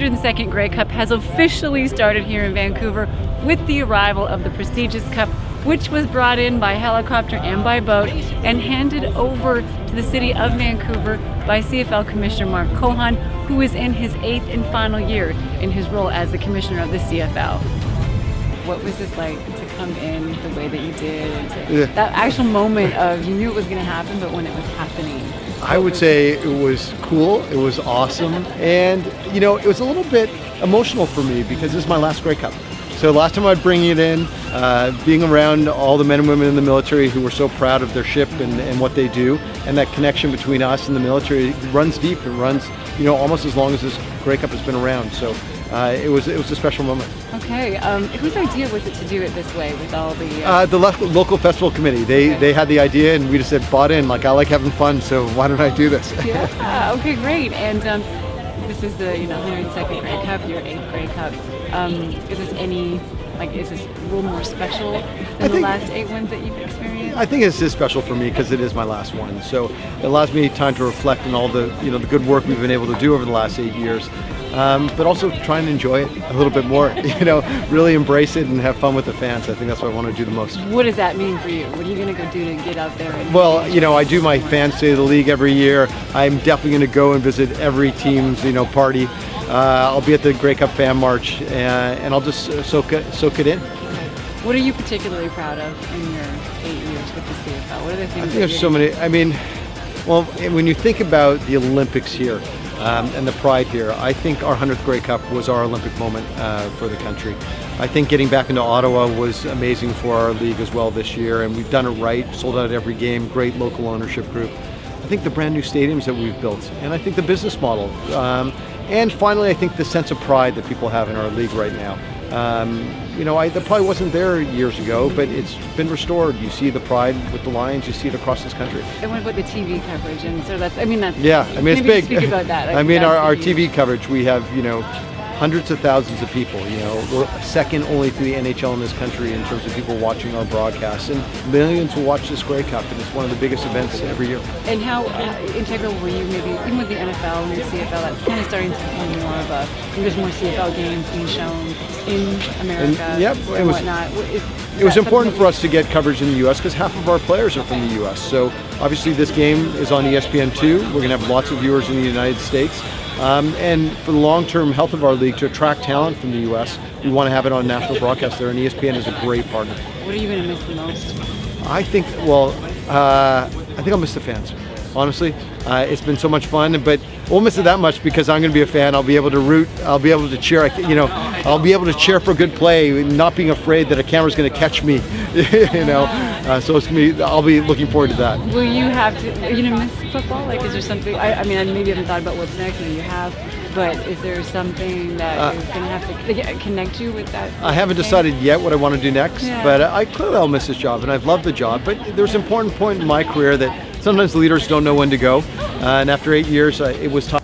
102nd Grey Cup has officially started here in Vancouver with the arrival of the prestigious cup, which was brought in by helicopter and by boat and handed over to the city of Vancouver by CFL Commissioner Mark Cohen, who is in his 8th and final year in his role as the Commissioner of the CFL. What was this like to come in the way that you did? And that actual moment of, you knew it was going to happen, but when it was happening? I would say it was cool, it was awesome, and it was a little bit emotional for me because this is my last Grey Cup. So last time I'd bring it in, being around all the men and women in the military who were so proud of their ship and what they do, and that connection between us and the military runs deep. It runs, almost as long as this Grey Cup has been around. So it was a special moment. Okay, whose idea was it to do it this way with all the... The local festival committee. They had the idea, and we just said, bought in. Like, I like having fun, so why don't I do this? Yeah. Okay, great. And this is the 102nd Grey Cup, your 8th Grey Cup. Is this a little more special than the last 8 ones that you've experienced? I think it's just special for me because it is my last one. So it allows me time to reflect on all the the good work we've been able to do over the last 8 years. But also try and enjoy it a little bit more, really embrace it and have fun with the fans. I think that's what I want to do the most. What does that mean for you? What are you going to go do to get out there? Well, I do my Fans Day of the League every year. I'm definitely going to go and visit every team's, party. I'll be at the Grey Cup Fan March, and I'll just soak it in. What are you particularly proud of in your 8 years with the CFL? What are the things? I think there's so many. Well, when you think about the Olympics here, and the pride here, I think our 100th Grey Cup was our Olympic moment for the country. I think getting back into Ottawa was amazing for our league as well this year, and we've done it right, sold out every game, great local ownership group. I think the brand new stadiums that we've built, and I think the business model, and finally I think the sense of pride that people have in our league right now. That probably wasn't there years ago, but it's been restored. You see the pride with the Lions, you see it across this country. And what about the TV coverage? And so that's it's big. Speak about that. Our TV coverage, we have, hundreds of thousands of people. We're second only to the NHL in this country in terms of people watching our broadcasts, and millions will watch this Grey Cup, and it's one of the biggest events every year. And how integral were you, maybe even with the NFL and the CFL? That's kind of starting to become more of a. There's more CFL games being shown in America and whatnot. It was important for us to get coverage in the U.S. because half of our players are from the U.S. So obviously this game is on ESPN2. We're going to have lots of viewers in the United States. And for the long-term health of our league, to attract talent from the U.S., we want to have it on national broadcast there, and ESPN is a great partner. What are you going to miss the most? I think I'll miss the fans. Honestly, it's been so much fun, but I won't miss it that much because I'm going to be a fan. I'll be able to root. I'll be able to cheer. I'll be able to cheer for good play, not being afraid that a camera's going to catch me. So it's going to be. I'll be looking forward to that. Will you have to? Are you going to miss football? Like, is there something? I maybe you haven't thought about what's next. Maybe you have. But is there something that is going to have to connect you with that? I haven't decided yet what I want to do next, but I clearly I'll miss this job, and I've loved the job. But there's an important point in my career that sometimes leaders don't know when to go. And after 8 years, it was time.